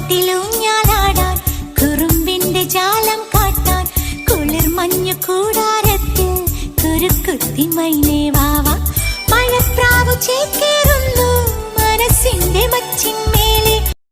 കാട്ടിലൂഞ്ഞാലാടാൻ കുറുമ്പിന്റെ ജാലം കാട്ടാൻ കുളിർമഞ്ഞു കൂടാരത്തിൽ കുരുക്കുത്തി മൈനേ വാവ മഴപ്രാവു ചേക്കേറുന്നു മനസ്സിന്റെ മച്ചിൻ